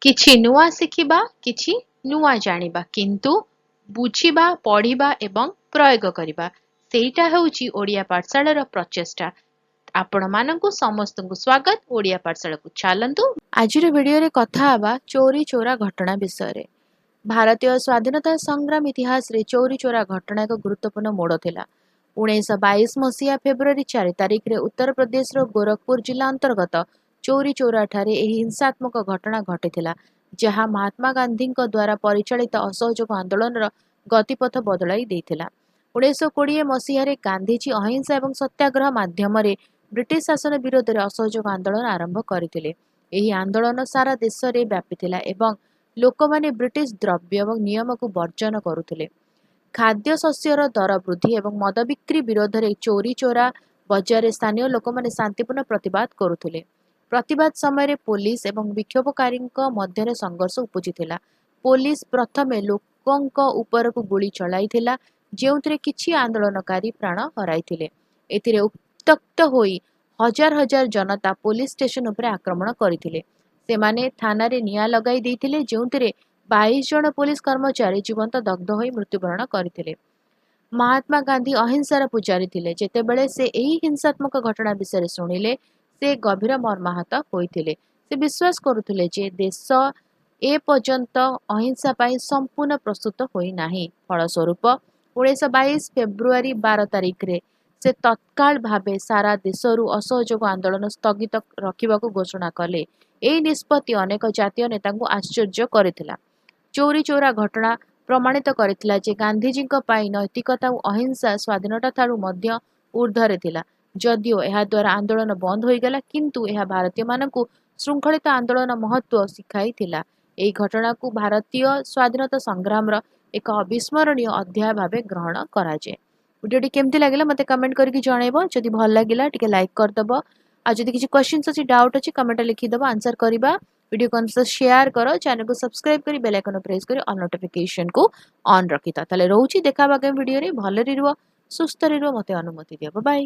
କିଛି ନୂଆ ଶିଖିବା, କିଛି ନୂଆ ଜାଣିବା, କିନ୍ତୁ ବୁଝିବା, ପଢିବା ଏବଂ ପ୍ରୟୋଗ କରିବା ସେଇଟା ହେଉଛି ଓଡ଼ିଆ ପାଠଶାଳାର ପ୍ରଚେଷ୍ଟା। ଆପଣମାନଙ୍କୁ ସମସ୍ତଙ୍କୁ ସ୍ୱାଗତ ଓଡ଼ିଆ ପାଠଶାଳାକୁ। ଚାଲନ୍ତୁ ଆଜିର ଭିଡିଓରେ କଥା ହେବା ଚୋରି ଚୋରା ଘଟଣା ବିଷୟରେ। ଭାରତୀୟ ସ୍ୱାଧୀନତା ସଂଗ୍ରାମ ଇତିହାସରେ ଚୋରି ଚୋରା ଘଟଣା ଏକ ଗୁରୁତ୍ୱପୂର୍ଣ୍ଣ ମୋଡ଼ ଥିଲା। 1922 ମସିହା ଫେବୃଆରୀ 4 ତାରିଖରେ ଉତ୍ତରପ୍ରଦେଶର ଗୋରଖପୁର ଜିଲ୍ଲା ଅନ୍ତର୍ଗତ ଚୋରି ଚୋରାଠାରେ ଏହି ହିଂସାତ୍ମକ ଘଟଣା ଘଟିଥିଲା, ଯାହା ମହାତ୍ମା ଗାନ୍ଧୀଙ୍କ ଦ୍ୱାରା ପରିଚାଳିତ ଅସହଯୋଗ ଆନ୍ଦୋଳନର ଗତିପଥ ବଦଳାଇ ଦେଇଥିଲା। 1920 ମସିହାରେ ଗାନ୍ଧୀଜୀ ଅହିଂସା ଏବଂ ସତ୍ୟାଗ୍ରହ ମାଧ୍ୟମରେ ବ୍ରିଟିଶ ଶାସନ ବିରୋଧରେ ଅସହଯୋଗ ଆନ୍ଦୋଳନ ଆରମ୍ଭ କରିଥିଲେ। ଏହି ଆନ୍ଦୋଳନ ସାରା ଦେଶରେ ବ୍ୟାପିଥିଲା ଏବଂ ଲୋକମାନେ ବ୍ରିଟିଶ ଦ୍ରବ୍ୟ ଏବଂ ନିୟମକୁ ବର୍ଜନ କରୁଥିଲେ। ଖାଦ୍ୟଶସ୍ୟର ଦର ବୃଦ୍ଧି ଏବଂ ମଦ ବିକ୍ରି ବିରୋଧରେ ଚୋରି ଚୋରା ବଜାରରେ ସ୍ଥାନୀୟ ଲୋକମାନେ ଶାନ୍ତିପୂର୍ଣ୍ଣ ପ୍ରତିବାଦ କରୁଥିଲେ। ପ୍ରତିବାଦ ସମୟରେ ପୋଲିସ ଏବଂ ବିକ୍ଷୋଭକାରୀଙ୍କ ମଧ୍ୟରେ ସଂଘର୍ଷ ଉପୁଜିଥିଲା। ପୋଲିସ ପ୍ରଥମେ ଲୋକଙ୍କ ଉପରକୁ ଗୁଳି ଚଳାଇଥିଲା, ଯେଉଁଥିରେ କିଛି ଆନ୍ଦୋଳନକାରୀ ପ୍ରାଣ ହରାଇଥିଲେ। ଏଥିରେ ଉତ୍ତ୍ୟକ୍ତ ହୋଇ ହଜାର ହଜାର ଜନତା ପୋଲିସ ଷ୍ଟେସନ ଉପରେ ଆକ୍ରମଣ କରିଥିଲେ। ସେମାନେ ଥାନାରେ ନିଆଁ ଲଗାଇ ଦେଇଥିଲେ, ଯେଉଁଥିରେ 22 ଜଣ ପୋଲିସ କର୍ମଚାରୀ ଜୀବନ୍ତ ଦଗ୍ଧ ହୋଇ ମୃତ୍ୟୁବରଣ କରିଥିଲେ। ମହାତ୍ମା ଗାନ୍ଧୀ ଅହିଂସାର ପୂଜାରୀ ଥିଲେ। ଯେତେବେଳେ ସେ ଏହି ହିଂସାତ୍ମକ ଘଟଣା ବିଷୟରେ ଶୁଣିଲେ, ସେ ଗଭୀର ମର୍ମାହତ ହୋଇଥିଲେ। ସେ ବିଶ୍ୱାସ କରୁଥିଲେ ଯେ ଦେଶ ଏପର୍ଯ୍ୟନ୍ତ ଅହିଂସା ପାଇଁ ସମ୍ପୂର୍ଣ୍ଣ ପ୍ରସ୍ତୁତ ହୋଇନାହିଁ। ଫଳସ୍ୱରୂପ 1922 ଫେବୃଆରୀ 12 ତାରିଖରେ ସେ ତତ୍କାଳ ଭାବେ ସାରା ଦେଶରୁ ଅସହଯୋଗ ଆନ୍ଦୋଳନ ସ୍ଥଗିତ ରଖିବାକୁ ଘୋଷଣା କଲେ। ଏହି ନିଷ୍ପତ୍ତି ଅନେକ ଜାତୀୟ ନେତାଙ୍କୁ ଆଶ୍ଚର୍ଯ୍ୟ କରିଥିଲା। ଚୋରି ଚୋରା ଘଟଣା ପ୍ରମାଣିତ କରିଥିଲା ଯେ ଗାନ୍ଧୀଜୀଙ୍କ ପାଇଁ ନୈତିକତା ଓ ଅହିଂସା ସ୍ୱାଧୀନତାଠାରୁ ମଧ୍ୟ ଊର୍ଦ୍ଧ୍ୱରେ ଥିଲା। ଯଦିଓ ଏହାଦ୍ୱାରା ଆନ୍ଦୋଳନ ବନ୍ଦ ହୋଇଗଲା, କିନ୍ତୁ ଏହା ଭାରତୀୟମାନଙ୍କୁ ଶୃଙ୍ଖଳିତ ଆନ୍ଦୋଳନ ମହତ୍ତ୍ୱ ଶିଖାଇଥିଲା। ଏହି ଘଟଣାକୁ ଭାରତୀୟ ସ୍ୱାଧୀନତା ସଂଗ୍ରାମର ଏକ ଅବିସ୍ମରଣୀୟ ଅଧ୍ୟାୟ ଭାବେ ଗ୍ରହଣ କରାଯାଏ। ଭିଡ଼ିଓଟି କେମିତି ଲାଗିଲା ମୋତେ କମେଣ୍ଟ କରିକି ଜଣାଇବ। ଯଦି ଭଲ ଲାଗିଲା ଟିକେ ଲାଇକ୍ କରିଦେବ। ଆଉ ଯଦି କିଛି କ୍ୱେଶ୍ଚିନ୍ସ ଅଛି, ଡାଉଟ୍ ଅଛି, କମେଣ୍ଟରେ ଲେଖିଦେବ, ଆନ୍ସର କରିବା। ଭିଡ଼ିଓକୁ ଅନୁସାରେ ସେୟାର କର, ଚ୍ୟାନେଲକୁ ସବସ୍କ୍ରାଇବ କରି ବେଲ୍ ଆଇକନ୍ ପ୍ରେସ୍ କରି ଅଲ୍ ନୋଟିଫିକେସନକୁ ଅନ୍ ରଖିଥା। ତାହେଲେ ରହୁଛି, ଦେଖା ହେବା ଆଗାମୀ ଭିଡ଼ିଓରେ। ଭଲରେ ରୁହ, ସୁସ୍ଥରେ ରୁହ, ମୋତେ ଅନୁମତି ଦିଅ। ବାଏ।